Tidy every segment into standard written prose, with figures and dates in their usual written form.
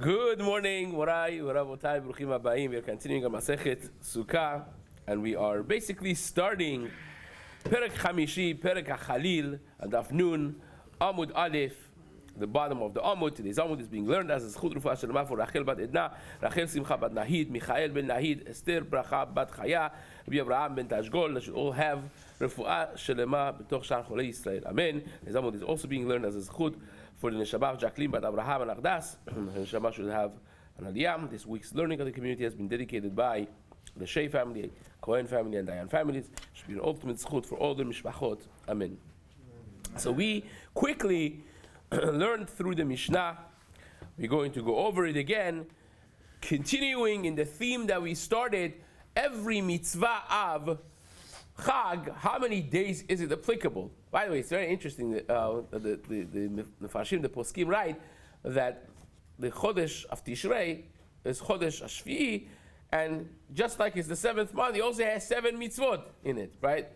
Good morning, Morai, Rabotai, Bruchim Habayim. We are continuing our Masechet Succah, and we are basically starting Perek Chamishi, Perek HaChalil, and Daf Nun, Amud Aleph, the bottom of the Amud. Today's Amud is being learned as a Zchut Rufa Shalema for Rachel bat Edna, Rachel Simcha bat Nahid, Michael ben Nahid, Esther Bracha bat Chaya, Rabbi Abraham ben Tashgol. They should all have Refuah Shalema b'toch Shar Cholei Yisrael. Amen. Today's Amud is also being learned as a Zchut for the Neshama of Jacqueline bat Abraham and Agdas. The Neshama should have an Aliyam. This week's learning of the community has been dedicated by the Shea family, Cohen family, and Dayan families. It should be an ultimate zchut for all the mishpachot. Amen. So we quickly learned through the Mishnah. We're going to go over it again, continuing in the theme that we started. Every mitzvah of Chag, how many days is it applicable? By the way, it's very interesting that the Mefarshim, the Poskim, write that the Chodesh of Tishrei is Chodesh Ashvi'i, and just like it's the seventh month, it also has 7 mitzvot in it, right?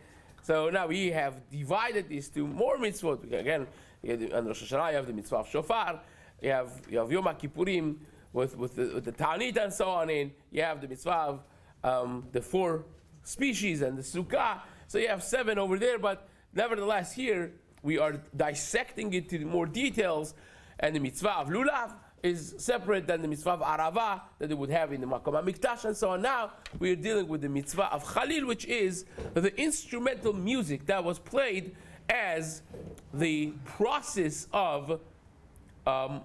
So now we have divided these to more mitzvot. Again, on Rosh Hashanah you have the mitzvah of Shofar, you have Yom HaKippurim with the Ta'anit and so on, and you have the mitzvah of the 4 species and the Sukkah. So you have 7 over there, but nevertheless here we are dissecting it to more details, and the mitzvah of Lulav is separate than the mitzvah of Arava that they would have in the Makom HaMikdash and so on. Now we are dealing with the mitzvah of Chalil, which is the instrumental music that was played as the process of Nisuch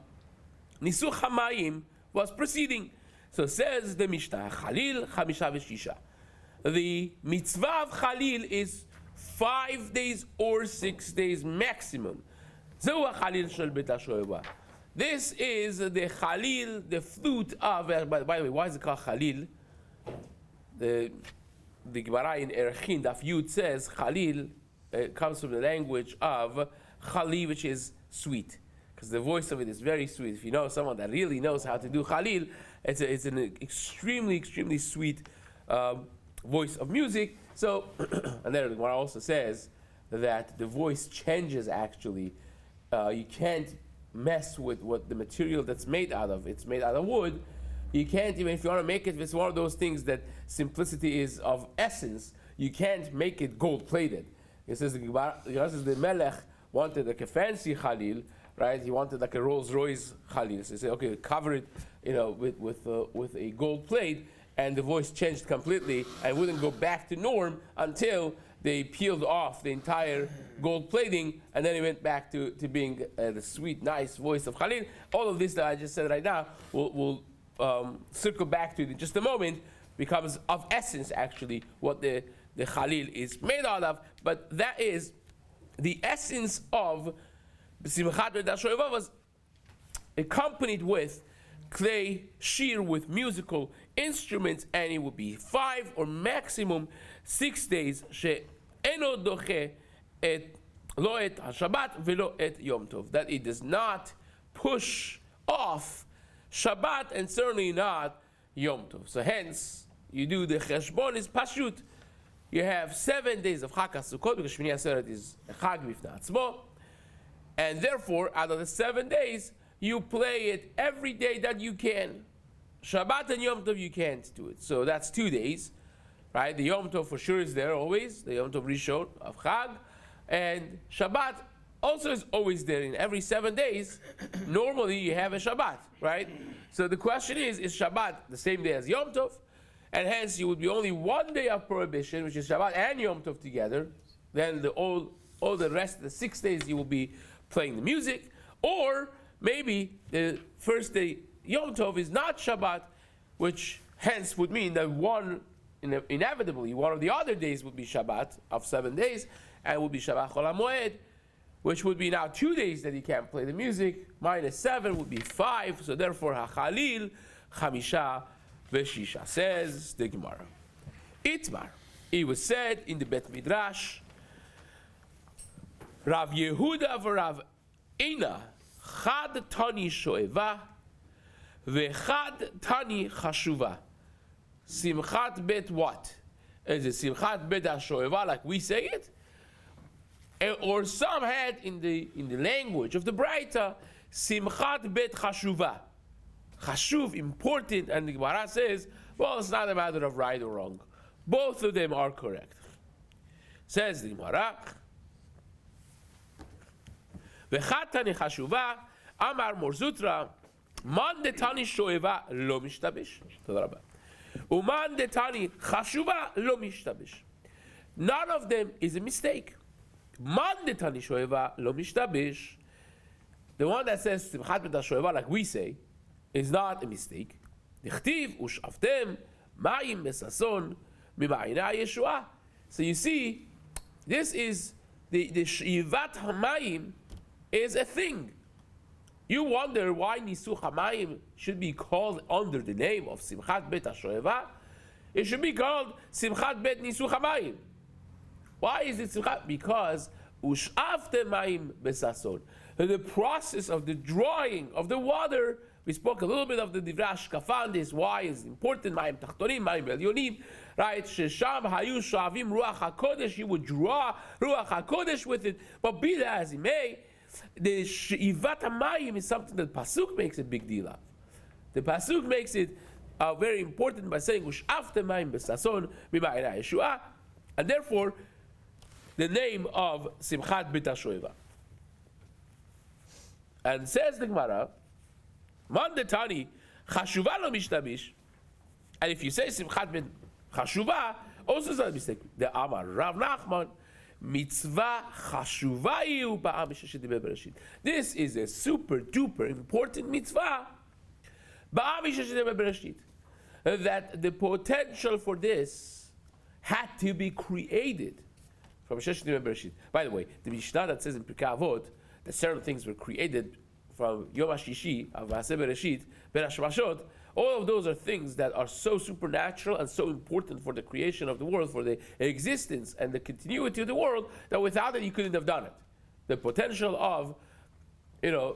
HaMayim was proceeding. So says the Mishnah, Chalil Chamisha v'Shisha. The mitzvah of Chalil is 5 days or 6 days maximum. Zehu Chalil shel Bet HaShoeva. This is the Chalil, the flute of. By the way, why is it called Chalil? The Gemara in Erchin Daf Yud says Chalil comes from the language of Chali, which is sweet, because the voice of it is very sweet. If you know someone that really knows how to do Chalil, it's an extremely sweet voice of music. So, and then the Gemara also says that the voice changes actually. You can't mess with what the material that's made out of. It's made out of wood. You can't, even if you want to make it, it's one of those things that simplicity is of essence. You can't make it gold plated. It says the Melech wanted like a fancy Chalil, right? He wanted like a Rolls Royce Chalil. So he said, okay, cover it, with a gold plate, and the voice changed completely and wouldn't go back to norm until they peeled off the entire gold plating, and then it went back to being the sweet, nice voice of Chalil. All of this that I just said right now will circle back to in just a moment, becomes of essence actually what the Chalil is made out of. But that is the essence of Simchat Bet HaShoeva, was accompanied with clay shir, with musical instruments, and it would be 5 or maximum 6 days. She'eno doche et lo et Shabbat velo et Yom Tov, that it does not push off Shabbat and certainly not Yom Tov. So hence you do the cheshbon is pashut. You have 7 days of Chag HaSukkot, because Shmini Atzeret is a Chag b'fnei atzmo, and therefore out of the 7 days you play it every day that you can. Shabbat and Yom Tov you can't do it. So that's 2 days, right? The Yom Tov for sure is there always, the Yom Tov Rishon of Chag, and Shabbat also is always there. In every 7 days, normally you have a Shabbat, right? So the question is Shabbat the same day as Yom Tov? And hence you would be only 1 day of prohibition, which is Shabbat and Yom Tov together. Then all the rest of the 6 days you will be playing the music. Or maybe the first day Yom Tov is not Shabbat, which hence would mean that inevitably one of the other days would be Shabbat of 7 days, and would be Shabbat Chol HaMoed, which would be now 2 days that you can't play the music, minus 7 would be 5, so therefore HaChalil Chamisha v'Shisha. Says the Gemara. Itmar, it was said in the Bet Midrash, Rav Yehuda v'Rav Eina Chad Tani Shoeva v'Chad Tani Chashuva. Simchat Bet what? Is it Simchat Bet HaShoeva like we say it? Or some had in the language of the Braita Simchat Bet Chashuva. chashuv, important, and the Gemara says, well, it's not a matter of right or wrong. Both of them are correct. Says the Gemara, v'chatani chashuva, amar morzutra, man detani shoeva lo mishtabish. Uman detani chashuva lo mishtabish. None of them is a mistake. Man detani shoeva lo mishtabish. The one that says simchat b'ta shoeva, like we say, is not a mistake. Dichtiv ushaftem mayim besason mimayina Yeshua. So you see, this is the shivat hamayim is a thing. You wonder why Nisuch Hamayim should be called under the name of Simchat Bet HaShoeva. It should be called Simchat Bet Nisuch Hamayim. Why is it Simchat? Because Ushafte Mayim Besason. The process of the drawing of the water, we spoke a little bit of the Divrei Hashkafa on this, why is important, Mayim Tachtonim, Mayim Elyonim, right? Shesham Hayu Shavim Ruach HaKodesh, you would draw Ruach HaKodesh with it, but be that as he may, the Shivat HaMayim is something that Pasuk makes a big deal of. The Pasuk makes it very important by saying Ushafte Mayim Besason Mimayina Yeshua, and therefore the name of Simchat B'ta Shoeva. And says the Gemara, Man detani chashuva lo mishtabish, and if you say Simchat B'ta Chashuva, also is not a mistake. The Amar Rav Nachman. Mitzvah chashuvayu ba'am sheshediber bereshit. This is a super duper important mitzvah. Ba'am sheshediber bereshit. That the potential for this had to be created from sheshediber bereshit. By the way, the Mishnah that says in Pirkei Avot that certain things were created from Yom HaShishi of Masechet Bereshit, Ben HaShamashot, all of those are things that are so supernatural and so important for the creation of the world, for the existence and the continuity of the world, that without it you couldn't have done it. The potential of, the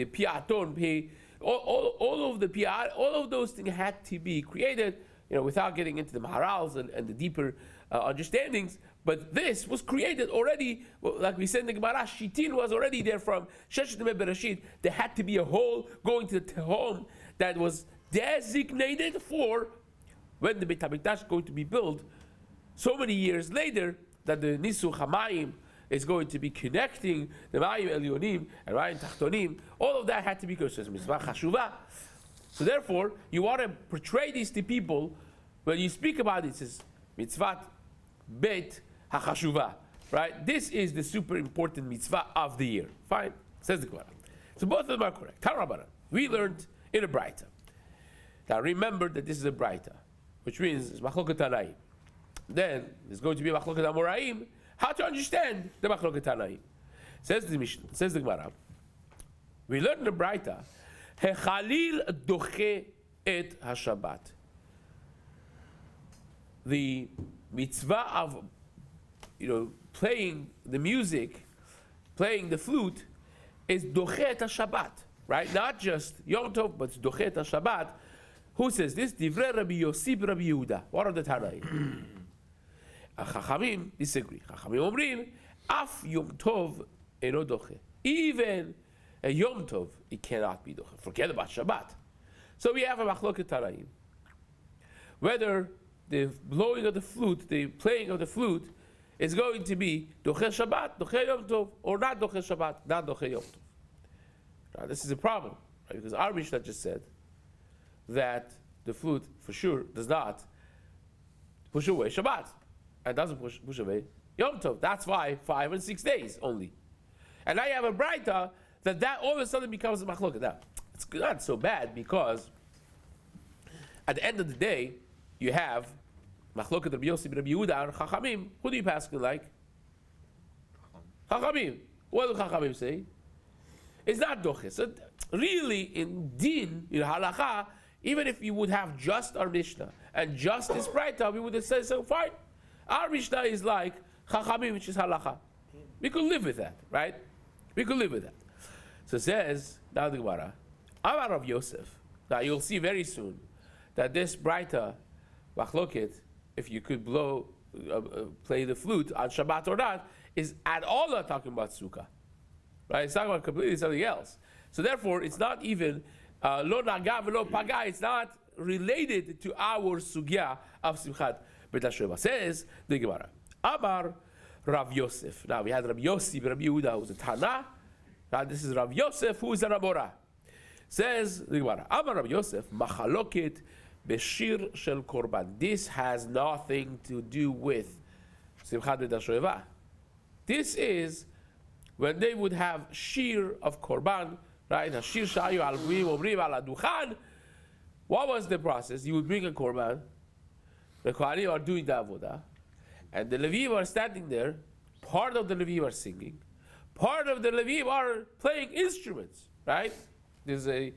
piaton, all of those things had to be created, without getting into the maharals and the deeper understandings. But this was created already, like we said in the Gemara, Shitin was already there from Sheshet Bereshit. There had to be a hole going to the Tehom that was designated for when the Beit HaMikdash is going to be built so many years later, that the Nisuch HaMayim is going to be connecting the Mayim Elyonim and Mayim Tachtonim. All of that had to be considered Mitzvah Chashuva. So therefore, you want to portray this to people, when you speak about it, it says Mitzvah Bet HaChashuva, right? This is the super important mitzvah of the year. Fine, says the Gemara. So both of them are correct. Tarabanan. We learned in a Braita. Now remember that this is a Braita, which means it's Machloket Tanaim. Then there's going to be Machloket Amoraim. How to understand the Machloket Tanaim? Says the Mishnah, says the Gemara. We learned in the Braita, Hechalil doche et HaShabbat. The mitzvah of playing the music, playing the flute, is dochet HaShabbat, right? Not just Yom Tov, but it's dochet HaShabbat. Who says this? Divrei Rabbi Yossi Rabbi Yehuda. What are the Tanaim? Chachamim disagree. Chachamim omrim, af Yom Tov eno doche. Even a Yom Tov, it cannot be doche. Forget about Shabbat. So we have a machloket Tanaim. Whether the blowing of the flute, the playing of the flute, is going to be doche Shabbat, doche Yom Tov, or not doche Shabbat, not doche Yom Tov. Now this is a problem, right? Because our Mishnah just said that the flute, for sure, does not push away Shabbat, and doesn't push away Yom Tov. That's why 5 and 6 days only. And now you have a Braita that all of a sudden becomes a machloket. Now, it's not so bad, because at the end of the day, you have Machloket Rabbi Yossi Rabbi Yehuda and Chachamim. Who do you pass like? Chachamim. What do Chachamim say? It's not doche. So really, in din, in halacha, even if you would have just our Mishnah and just this Braita, we would have said, so fine. Our Mishnah is like Chachamim, which is halacha. We could live with that, right? We could live with that. So it says, now the Gemara, Amar Rav Yosef. Now you'll see very soon that this Braita, Machloket, if you could play the flute on Shabbat or not, is at all not talking about Sukkah. Right? It's talking about completely something else. So therefore, it's not even Lo naga velo paga. It's not related to our sugya of Simchat Bet HaShoeva. Says the Gemara. Amar Rav Yosef. Now we had Rabbi Yossi, Rabbi Yehuda, who was a Tana. Now this is Rav Yosef, who is a Rabora. Says the Gemara. Amar Rav Yosef, Machaloket Beshir Shel Korban. This has nothing to do with Simchat Bet HaShoeva. This is when they would have shir of korban, right? Shir shayu al guim omrim al aduchan. What was the process? You would bring a korban. The Kohanim are doing the avodah, and the Levim are standing there. Part of the Levim are singing. Part of the Levim are playing instruments, right? There's a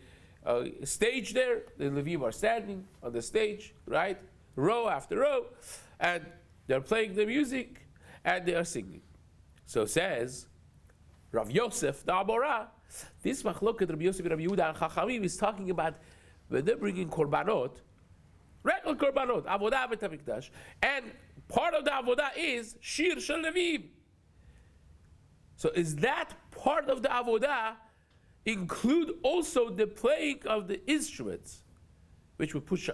stage there. The Levim are standing on the stage, right? Row after row, and they're playing the music and they are singing. So says Rav Yosef, the Amora, this machloket Rabbi Yosef and Rabbi Yehuda and Chachamim is talking about when they're bringing korbanot, regular korbanot, avodah bet hamikdash, and part of the avodah is shir shel levim. So is that part of the avodah include also the playing of the instruments, which would push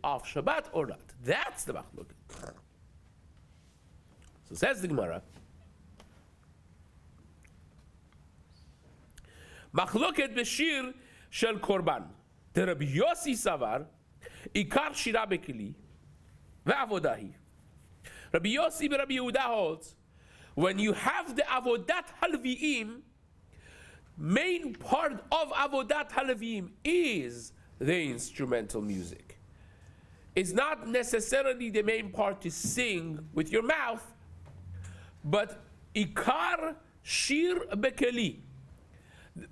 off Shabbat or not? That's the machloket. So says the Gemara. Machloket b'shir shel korban. The Rabbi Yossi savar ikar shira bekeli ve'avodahi. Rabbi Yossi Rabbi Yehuda holds when you have the avodat halviim, main part of avodat halviim is the instrumental music. It's not necessarily the main part to sing with your mouth, but ikar shir bekeli.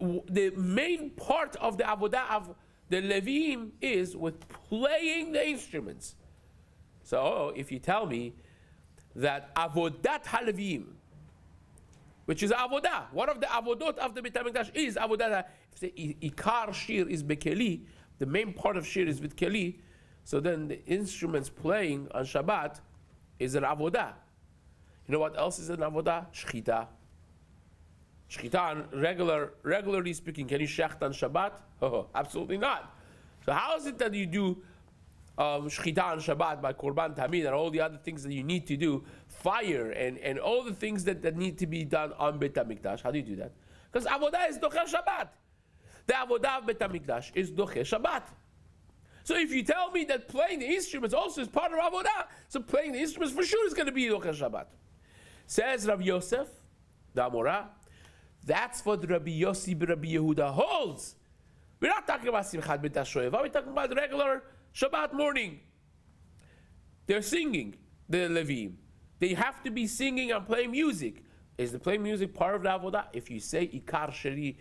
The main part of the avodah of the Levim is with playing the instruments. So if you tell me that avodat halevim, which is avodah, one of the avodot of the Beit HaMikdash is avodah. If the ikar shir is bekeli, the main part of shir is with keli, so then the instruments playing on Shabbat is an avodah. You know what else is an avodah? Shchita. Shchita, regularly speaking, can you shecht on Shabbat? Oh, absolutely not. So how is it that you do shchita on Shabbat by korban tamid and all the other things that you need to do, fire and all the things that need to be done on Beit HaMikdash? How do you do that? Because avodah is doche Shabbat. The avodah of Beit HaMikdash is doche Shabbat. So if you tell me that playing the instruments also is part of avodah, so playing the instruments for sure is going to be doche Shabbat. Says Rabbi Yosef, the Amora, that's what Rabbi Yossi Rabbi Yehuda holds. We're not talking about Simchat Bet HaShoeva. We're talking about regular Shabbat morning. They're singing, the Levim. They have to be singing and playing music. Is the playing music part of the avodah? If you say ikar shir bekeli,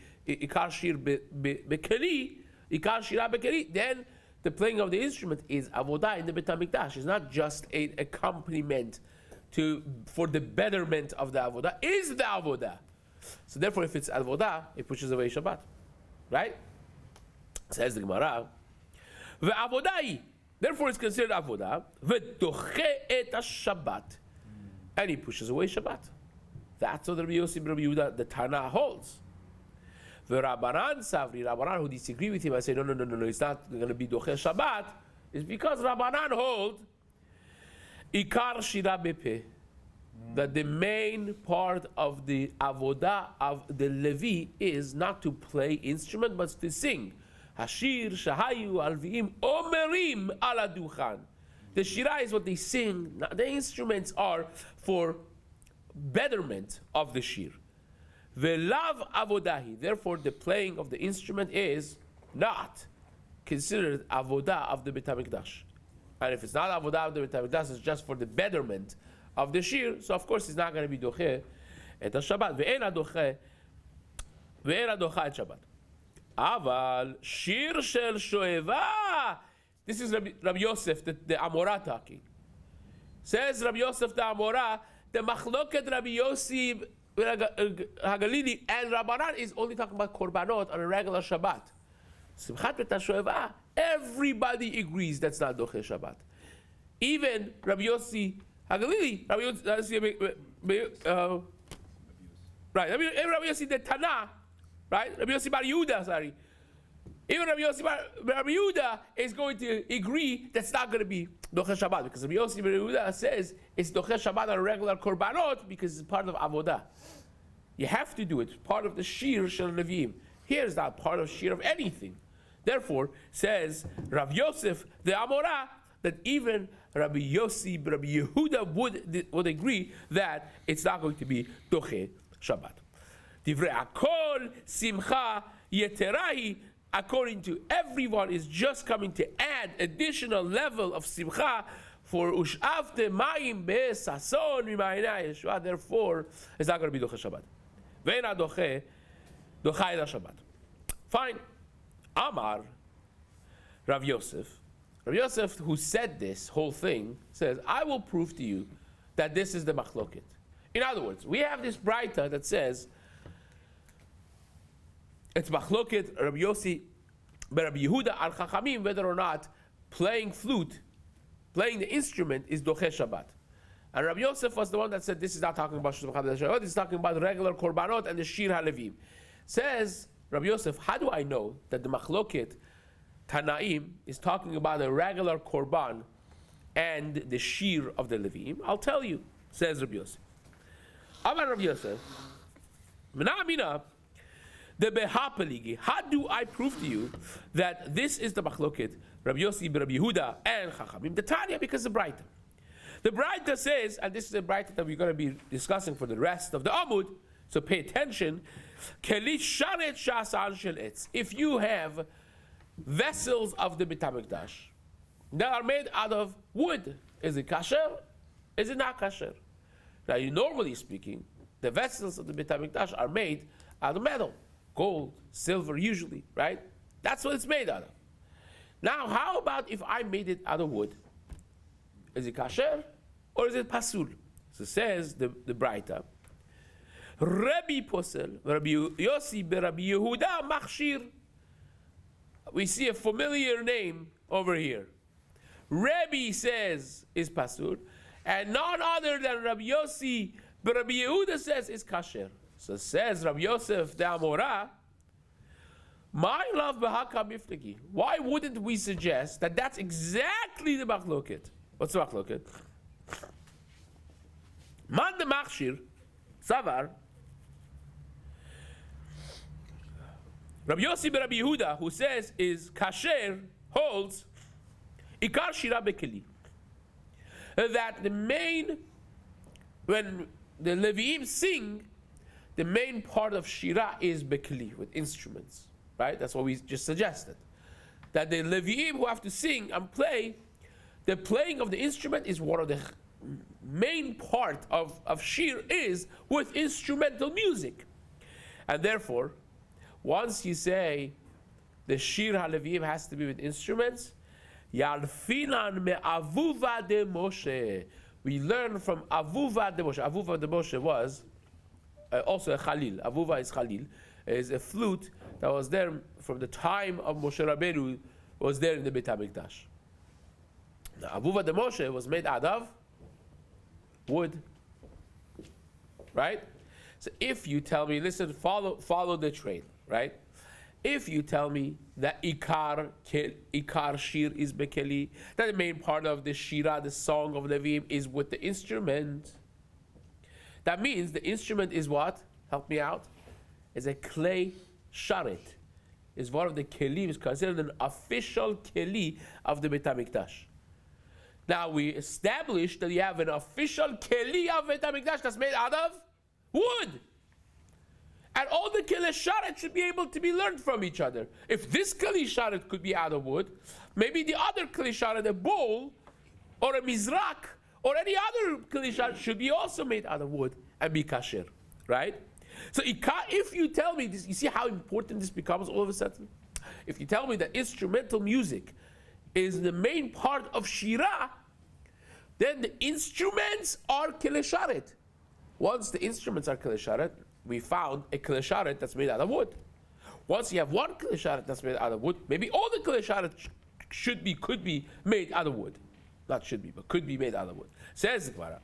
ikar shira bekeli, then the playing of the instrument is avodah in the Beit HaMikdash. It's not just an accompaniment for the betterment of the avodah. Is the avodah. So therefore, if it's avodah, it pushes away Shabbat, right? Says the Gemara, ve'avodai. Therefore, it's considered avodah. Ve'doche et Shabbat, and he pushes away Shabbat. That's what Rabbi Yossi Rabbi Yehuda the Tana holds. Ve'Rabbanan Savri, Rabbanan who disagree with him, I say no, it's not going to be doche Shabbat. It's because Rabbanan hold ikar shira bepe. That the main part of the avodah of the Levi is not to play instrument but to sing. Hashir, shahayu, alviim, omerim ala duchan. The shira is what they sing. The instruments are for betterment of the shir. Velav avodahi. Therefore, the playing of the instrument is not considered avodah of the Beit HaMikdash. And if it's not avodah of the Beit HaMikdash, it's just for the betterment of the shir, so of course it's not going to be doche et Shabbat. Ve'ena doche et Shabbat. Aval shir shel shoeva. This is Rabbi Yosef, the Amora talking. Says Rabbi Yosef the Amora, the machloket Rabbi Yossi Hagalili and Rabbanan is only talking about korbanot on a regular Shabbat. Simchat Bet HaShoeva, everybody agrees that's not doche Shabbat. Even Rabbi Yossi Hagalili, Rabbi Yossi the Tana, right? Rabbi Yossi Bar Yehuda, sorry. Even Rabbi Yehuda is going to agree that's not going to be Doche Shabbat, because Rabbi Yehuda says it's Doche Shabbat on regular korbanot because it's part of avodah. You have to do it. It's part of the shir shel Nevi'im. Here is not part of shir of anything. Therefore, says Rav Yosef the Amora, that even Rabbi Yehuda would agree that it's not going to be Doche Shabbat. Divrei Akol Simcha Yeterahi, according to everyone, is just coming to add additional level of simcha for Ush'avte Mayim Be'sason Mimayinai Yeshua. Therefore, it's not going to be Doche Shabbat. Ve'ena Doche Shabbat. Fine. Amar Rav Yosef. Rav Yosef, who said this whole thing, says, I will prove to you that this is the machloket. In other words, we have this braita that says it's machloket Rabbi Yossi, Rabbi Yehuda al Chachamim, whether or not playing flute, playing the instrument is Doche Shabbat. And Rabbi Yosef was the one that said this is not talking about Shabbat, this is talking about regular korbanot and the shir halevim. Says Rabbi Yosef, how do I know that the machloket Tanaim is talking about a regular korban and the shir of the levim? I'll tell you, says Rabbi Yosef. Amar Rabbi Yosef, Menamina. The Behapeligi. How do I prove to you that this is the machloket Rabbi Yossi, Rabbi Yehuda, and Chachamim? The Tanya, because the Braita. The Braita says, and this is the Braita that we're going to be discussing for the rest of the Amud, so pay attention. If you have vessels of the Beit HaMikdash that are made out of wood, is it kasher? Is it not kasher? Now, normally speaking, the vessels of the Beit HaMikdash are made out of metal. Gold, silver, usually, right? That's what it's made out of. Now, how about if I made it out of wood? Is it kasher or is it pasul? So says the Braita, Rabbi Posel, Rabbi Yossi, Rabbi Yehuda, Machshir. We see a familiar name over here. Rabbi says is pasul, and none other than Rabbi Yossi, Rabbi Yehuda says is kasher. So says Rabbi Yosef the Amora, my love b'haka miflegi. Why wouldn't we suggest that that's exactly the machloket? What's the machloket? Man the machshir, savar. Rabbi Yossi Rabbi Yehuda, who says is kasher, holds ikar shira bekeli. That the main, when the Levi'im sing, the main part of shira is bekli, with instruments, right? That's what we just suggested. That the Levi'im who have to sing and play, the playing of the instrument is one of the main part of shir is with instrumental music. And therefore, once you say the shir ha-Levi'im has to be with instruments, Yalfinan me avuva de Moshe. We learn from avuva de Moshe. Avuva de Moshe was also a Khalil. Avuva is Khalil. Is a flute that was there from the time of Moshe Rabbeinu, was there in the Beit HaMikdash. Now, Avuva de Moshe was made out of wood. Right? So if you tell me, listen, follow the train, right? If you tell me that Ikar Shir is Bekeli, that the main part of the Shira, the song of Levi'im, is with the instrument, that means the instrument is what? Help me out. Is a clay sharet. Is one of the kelim, is considered an official keli of the Beit HaMikdash. Now we established that you have an official keli of Beit HaMikdash that's made out of wood. And all the keli sharet should be able to be learned from each other. If this keli sharet could be out of wood, maybe the other keli sharet, a bowl or a mizrak, or any other keli sharet should be also made out of wood and be kasher, right? So if you tell me this, you see how important this becomes all of a sudden? If you tell me that instrumental music is the main part of Shira, then the instruments are keli sharet. Once the instruments are keli sharet, we found a keli sharet that's made out of wood. Once you have one keli sharet that's made out of wood, maybe all the keli sharet could be made out of wood. Not should be, but could be made out of wood. Says the Gemara.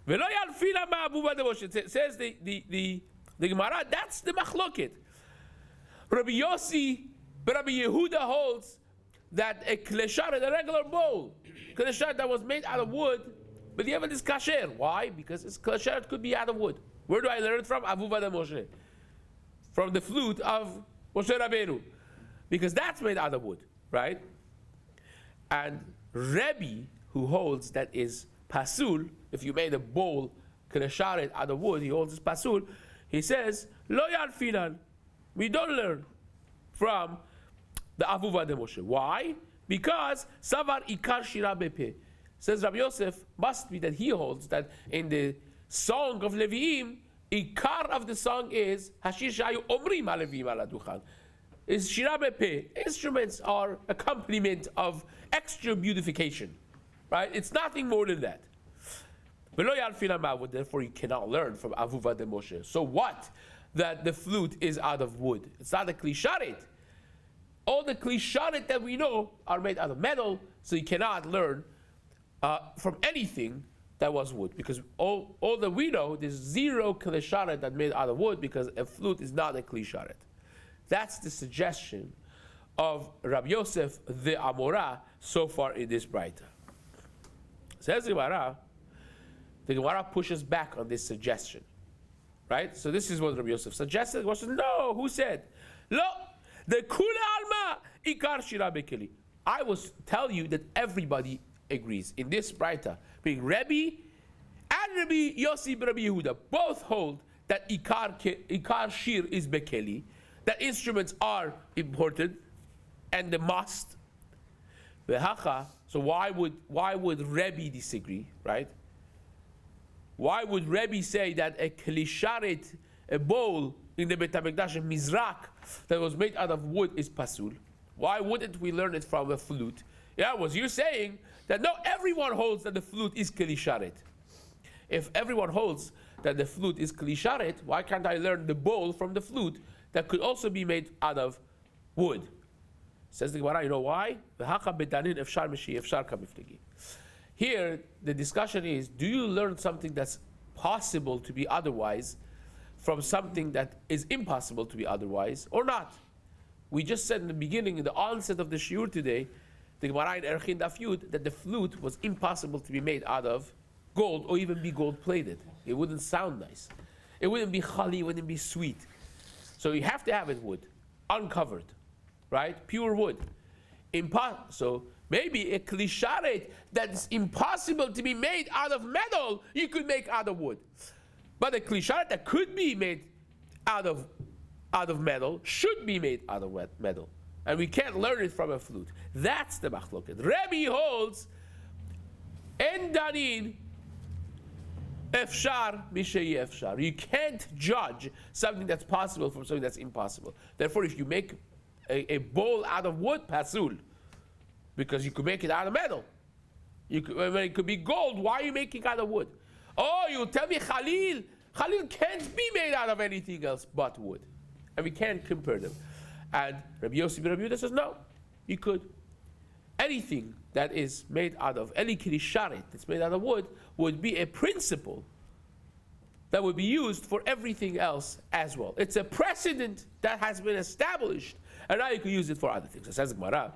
Says the Gemara, that's the machloket. Rabbi Yossi But Rabbi Yehuda holds that a klesharet, a regular bowl, klesharet that was made out of wood, but the Yemen is kasher. Why? Because it's klesharet could be out of wood. Where do I learn it from? Avuva de Moshe. From the flute of Moshe Rabbeinu. Because that's made out of wood, right? And Rebbe, who holds that is pasul, if you made a bowl, klesharet out of wood, he holds it's pasul. He says, lo yarfinan. We don't learn from the Avuva de Moshe. Why? Because Savar Ikar Shira Bepe. Says Rabbi Yosef, must be that he holds that in the song of Leviim, Ikar of the song is Hashir Shayu Omrim HaLeviim Ala Duchan. Is Shira Bepe. Instruments are accompaniment of extra beautification. Right? It's nothing more than that. Therefore you cannot learn from Avuva de Moshe. So what? That the flute is out of wood. It's not a klisharet. All the klisharet that we know are made out of metal, so you cannot learn from anything that was wood. Because all that we know, there's zero klisharet that made out of wood, because a flute is not a klisharet. That's the suggestion of Rabbi Yosef the Amora so far in this Braita. Says the Gemara pushes back on this suggestion. Right? So this is what Rabbi Yosef suggested. Was no, who said? Lo, the kula alma ikar shira bekeli. I will tell you that everybody agrees in this Braita, being Rebbe and Rabbi Yossi Rabbi Yehuda both hold that ikar shir is bekeli, that instruments are important and the must. So why would Rebbe disagree, right? Why would Rebbe say that a klisharet, a bowl in the Beit HaMikdash, a mizrak, that was made out of wood is pasul? Why wouldn't we learn it from a flute? Yeah, was you saying that no, everyone holds that the flute is klisharet? If everyone holds that the flute is klisharet, why can't I learn the bowl from the flute that could also be made out of wood? Says the Gemara, you know why? Here, the discussion is, do you learn something that's possible to be otherwise from something that is impossible to be otherwise, or not? We just said in the beginning, in the onset of the shiur today, the Gemara in Erchin Daf Yud, that the flute was impossible to be made out of gold, or even be gold-plated. It wouldn't sound nice. It wouldn't be chali, it wouldn't be sweet. So you have to have it wood, uncovered, right? Pure wood. So maybe a klisharet that's impossible to be made out of metal, you could make out of wood. But a klisharet that could be made out of metal should be made out of metal. And we can't learn it from a flute. That's the machloket. Rebbe holds, en danin efshar mishei efshar. You can't judge something that's possible from something that's impossible. Therefore, if you make a bowl out of wood, pasul, because you could make it out of metal. When it could be gold, why are you making it out of wood? Oh, you tell me Khalil can't be made out of anything else but wood. And we can't compare them. And Rabbi Yossi ben Rabbi Yehuda says, no, you could. Anything that is made out of, any kirisharet that's made out of wood, would be a principle that would be used for everything else as well. It's a precedent that has been established, and now you can use it for other things. It says Gemara,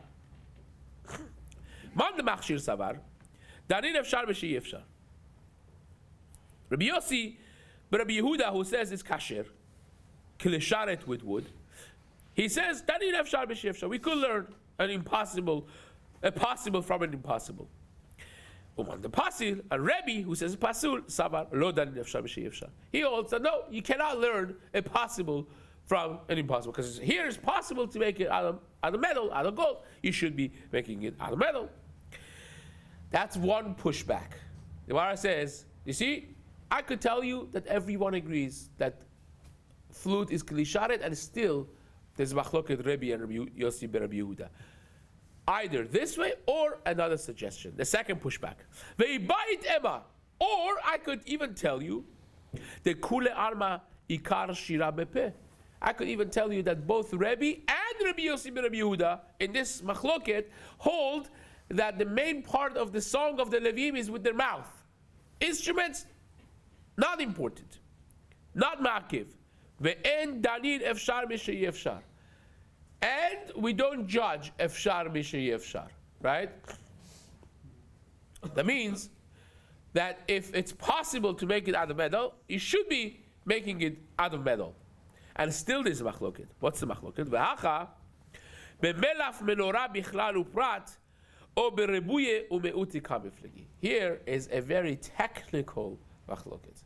Man de machshir savar, danin efshar b'shei efshar. Rabbi Yossi, but Rabbi Yehuda, who says it's kasher, kilisharet with wood, he says danin efshar b'shei efshar. We could learn a possible from an impossible. Uman the pasil, a Rebbe who says pasul savar lo danin efshar b'shei efshar. He holds that no, you cannot learn a possible from an impossible, because here it's possible to make it out of metal, out of gold. You should be making it out of metal. That's one pushback. The Gemara says, you see, I could tell you that everyone agrees that flute is klisharet, and still there's machloket Rebbe and Rabbi Yossi ben Rabbi Yehuda. Either this way or another suggestion. The second pushback. Ve'ibait ema. Or I could even tell you the kule alma ikar shira bepe. I could even tell you that both Rebbe and Rabbi Yossi ben Rabbi Yehuda in this machloket hold that the main part of the song of the Levim is with their mouth. Instruments, not important, not makiv. Ve'en danin efshar mishei efshar. And we don't judge efshar mishayi efshar, right? That means that if it's possible to make it out of metal, you should be making it out of metal. And still there's a machloket. What's the machloket? V'hacha bemelaf menorah bichlal uprat o berebuye umeuti kamiflegi. Here is a very technical machloket.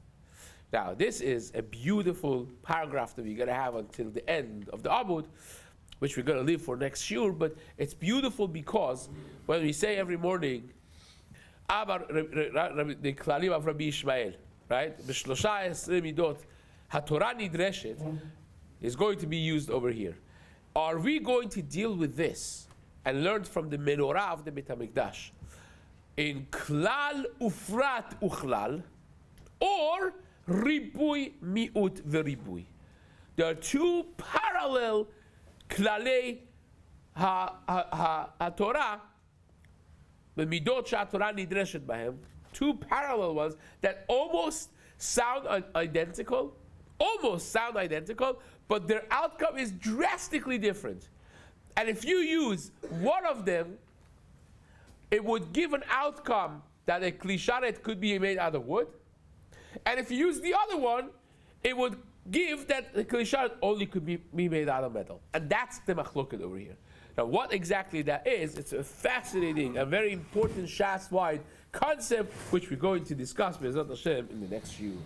Now, this is a beautiful paragraph that we're going to have until the end of the Amud, which we're going to leave for next shiur, but it's beautiful because when we say every morning, the klalim of Rabbi Yishmael, right? B'shlosha esrei midot haTorah nidreshet is going to be used over here. Are we going to deal with this and learn from the menorah of the Beit HaMikdash in klal ufrat uchlal, or ribui miut veribui? There are two parallel klalei ha-Torah, the midot she'aTorah nidreshet bahem, two parallel ones that almost sound identical, but their outcome is drastically different. And if you use one of them, it would give an outcome that a klisharet could be made out of wood. And if you use the other one, it would give that the klisharet only could be made out of metal. And that's the machloket over here. Now, what exactly that is, it's a fascinating, a very important Shas-wide concept, which we're going to discuss, Be'ezrat Hashem, in the next shiur.